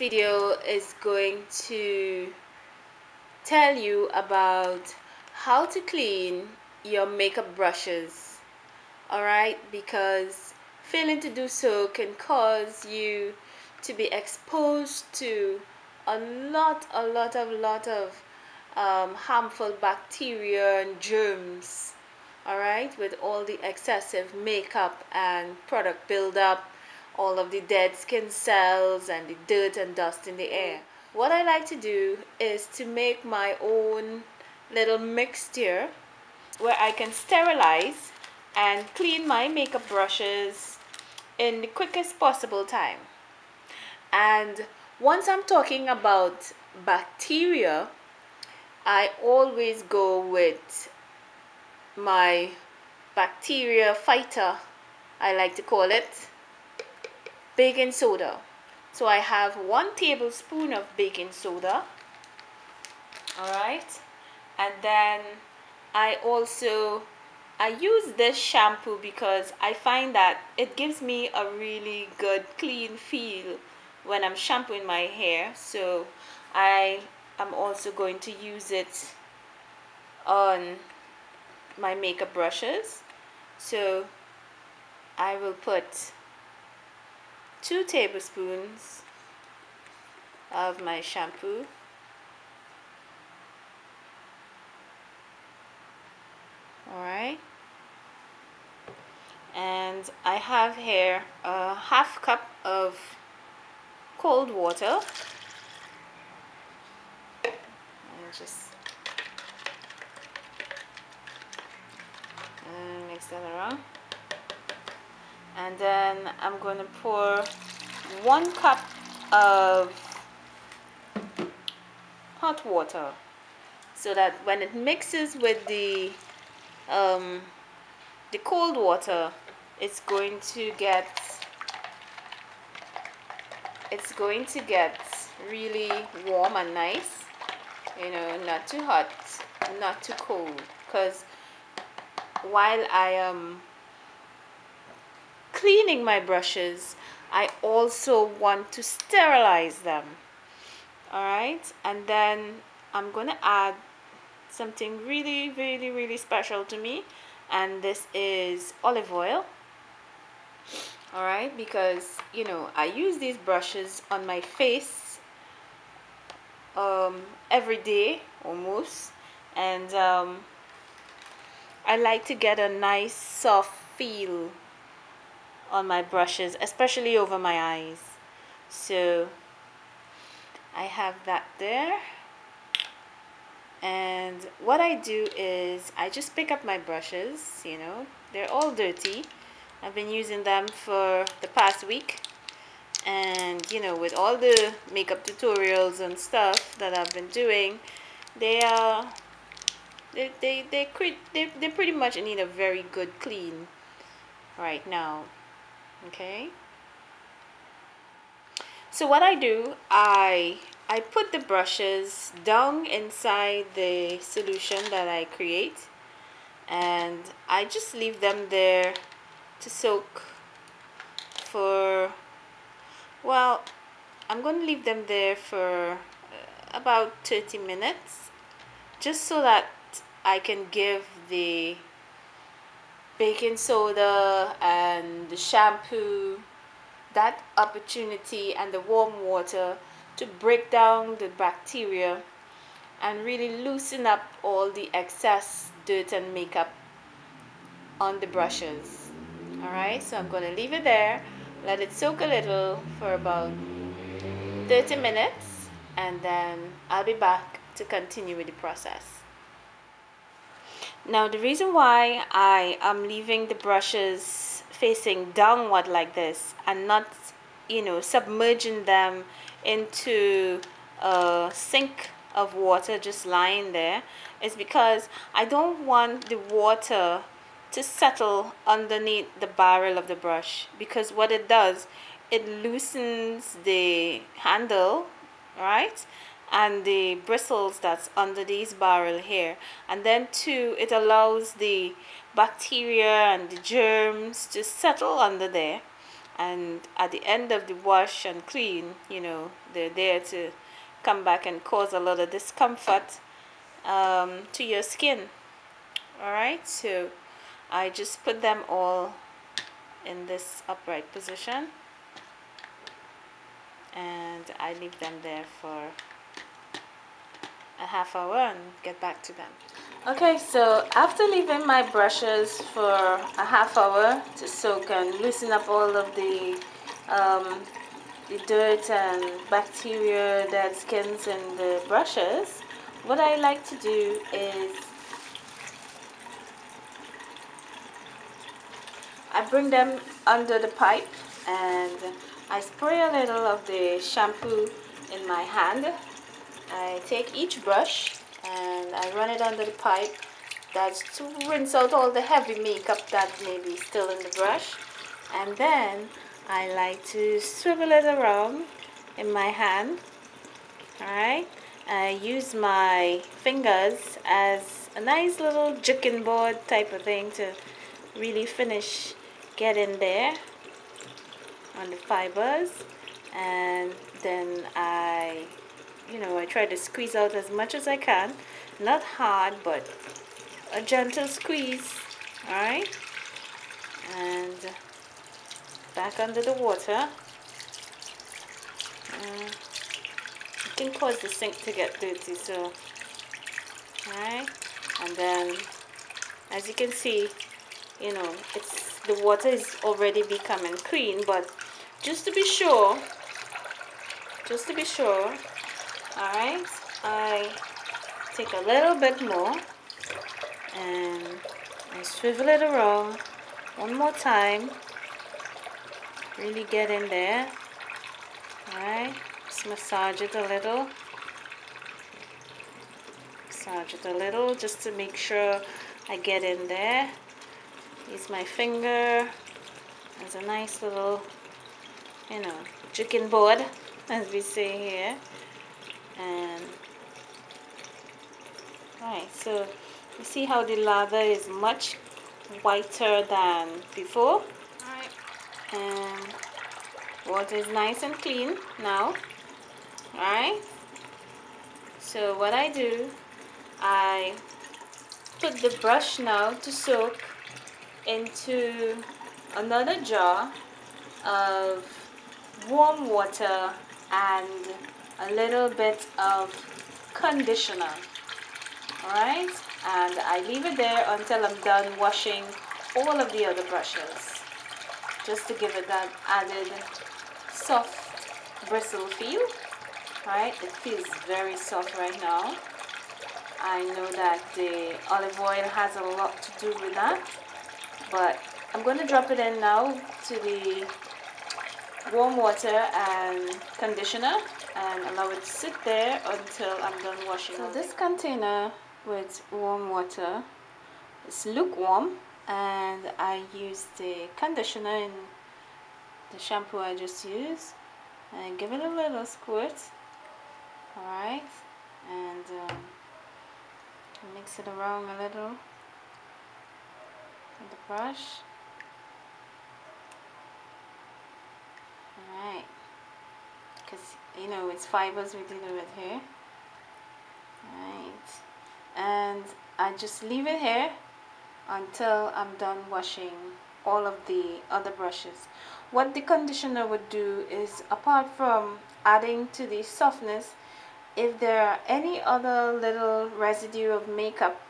video is going to tell you about how to clean your makeup brushes. Alright, because failing to do so can cause you to be exposed to a lot of harmful bacteria and germs. Alright, with all the excessive makeup and product buildup, all of the dead skin cells and the dirt and dust in the air. What I like to do is to make my own little mixture where I can sterilize and clean my makeup brushes in the quickest possible time. And once I'm talking about bacteria, I always go with my bacteria fighter, I like to call it, baking soda. So I have 1 tablespoon of baking soda. Alright, and then I use this shampoo because I find that it gives me a really good clean feel when I'm shampooing my hair. So I am also going to use it on my makeup brushes. So I will put 2 tablespoons of my shampoo. Alright, and I have here a half cup of cold water. And just mix that around. And then I'm going to pour 1 cup of hot water, so that when it mixes with the cold water, it's going to get really warm and nice, you know, not too hot, not too cold, because while I am cleaning my brushes, I also want to sterilize them. Alright, and then I'm gonna add something really special to me, and this is olive oil. Alright, because you know, I use these brushes on my face every day almost, and I like to get a nice soft feel on my brushes, especially over my eyes. So I have that there, and what I do is I just pick up my brushes. You know, they're all dirty. I've been using them for the past week, and you know, with all the makeup tutorials and stuff that I've been doing, they pretty much need a very good clean right now. Okay, so what I do, I put the brushes down inside the solution that I create, and I just leave them there to soak for, well, I'm going to leave them there for about 30 minutes, just so that I can give the baking soda and the shampoo that opportunity, and the warm water, to break down the bacteria and really loosen up all the excess dirt and makeup on the brushes. Alright, so I'm going to leave it there, let it soak a little for about 30 minutes, and then I'll be back to continue with the process. Now, the reason why I am leaving the brushes facing downward like this and not, you know, submerging them into a sink of water just lying there is because I don't want the water to settle underneath the barrel of the brush, because what it does, it loosens the handle, right, and the bristles that's under this barrel here, and then too, it allows the bacteria and the germs to settle under there, and at the end of the wash and clean, you know, they're there to come back and cause a lot of discomfort to your skin. All right, so I just put them all in this upright position, and I leave them there for a half hour and get back to them. Okay, so after leaving my brushes for a half hour to soak and loosen up all of the dirt and bacteria, dead skins in the brushes, what I like to do is I bring them under the pipe and I spray a little of the shampoo in my hand. I take each brush and I run it under the pipe. That's to rinse out all the heavy makeup that may be still in the brush. And then I like to swivel it around in my hand. Alright, I use my fingers as a nice little jigging board type of thing to really finish getting there on the fibers. And then I try to squeeze out as much as I can, not hard but a gentle squeeze. Alright, and back under the water. It can cause the sink to get dirty, so alright, and then as you can see, the water is already becoming clean, but just to be sure, alright, I take a little bit more and I swivel it around one more time, really get in there. Alright, just massage it a little just to make sure I get in there. Use my finger as a nice little chicken board, as we say here. And alright, so you see how the lather is much whiter than before. Alright, and water is nice and clean now. Alright, so what I do, I put the brush now to soak into another jar of warm water and a little bit of conditioner. Alright, and I leave it there until I'm done washing all of the other brushes, just to give it that added soft bristle feel. Right, it feels very soft right now. I know that the olive oil has a lot to do with that, but I'm going to drop it in now to the warm water and conditioner and allow it to sit there until I'm done washing. So this container with warm water is lukewarm, and I use the conditioner in the shampoo I just used and give it a little squirt. Alright, and mix it around a little with the brush. Alright, because it's fibers we're dealing with here. Alright, and I just leave it here until I'm done washing all of the other brushes. What the conditioner would do is, apart from adding to the softness, if there are any other little residue of makeup,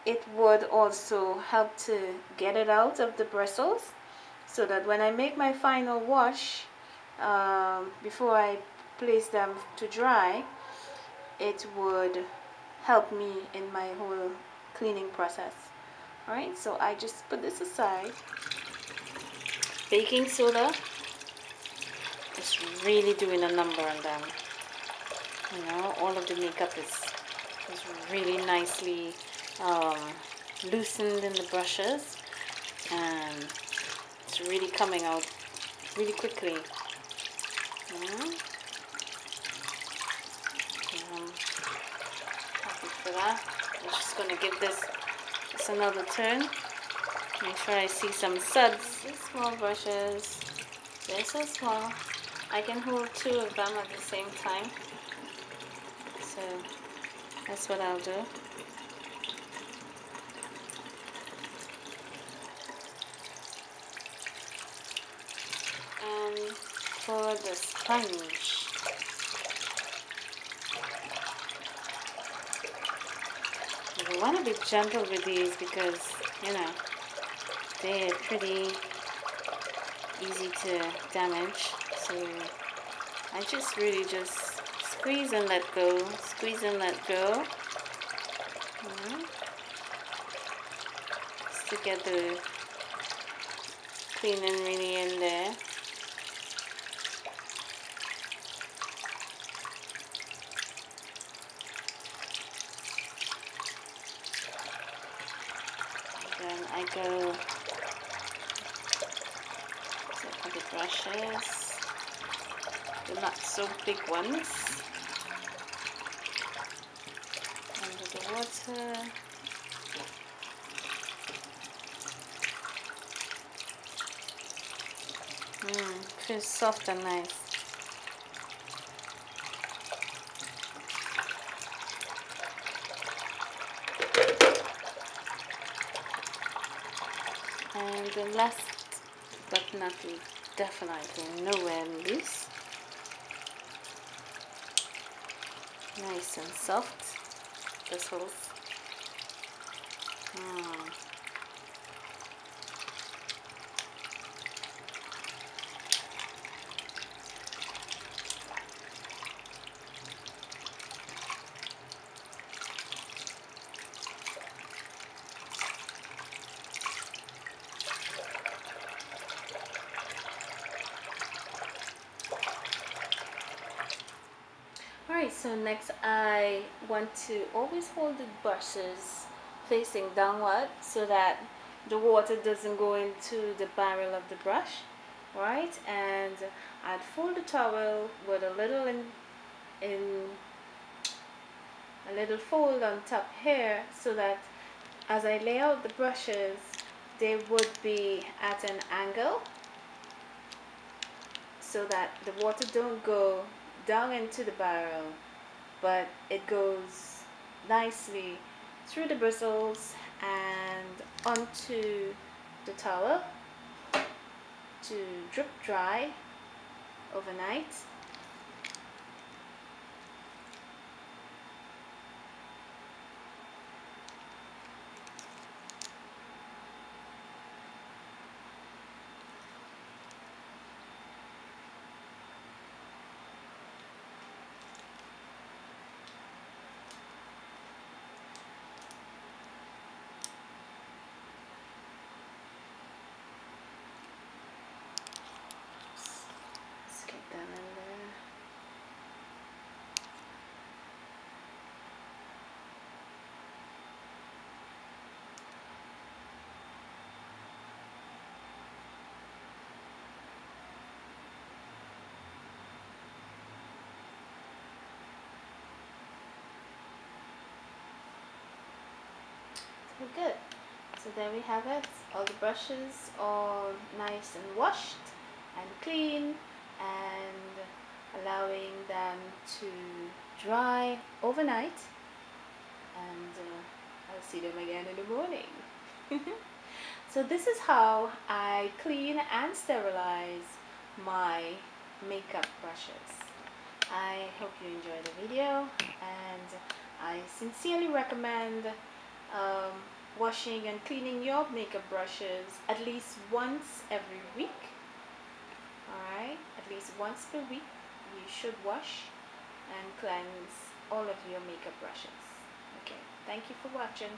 it would also help to get it out of the bristles, so that when I make my final wash, before I place them to dry, it would help me in my whole cleaning process. Alright, so I just put this aside. Baking soda is really doing a number on them. All of the makeup is really nicely loosened in the brushes, and it's really coming out really quickly. Happy for that. I'm just going to give this another turn. Make sure I see some suds. These small brushes They're so small. I can hold 2 of them at the same time. So that's what I'll do. And for the sponge, you want to be gentle with these because, you know, they're pretty easy to damage. So I just really just squeeze and let go, squeeze and let go. Just to get the cleaning really in there. And then I go for the brushes, the not so big ones, under the water. Feels soft and nice. And the last but not least, definitely nowhere loose. Nice and soft, bristles. Alright, so next I want to always hold the brushes facing downward so that the water doesn't go into the barrel of the brush, right? And I'd fold the towel with a little a little fold on top here so that as I lay out the brushes, they would be at an angle so that the water don't go down into the barrel, but it goes nicely through the bristles and onto the towel to drip dry overnight. Slip them in there. So good. So there we have it. All the brushes are nice and washed and clean, and allowing them to dry overnight, and I'll see them again in the morning. So this is how I clean and sterilize my makeup brushes. I hope you enjoyed the video, and I sincerely recommend washing and cleaning your makeup brushes at least once every week. Alright, at least once per week you should wash and cleanse all of your makeup brushes. Okay, thank you for watching.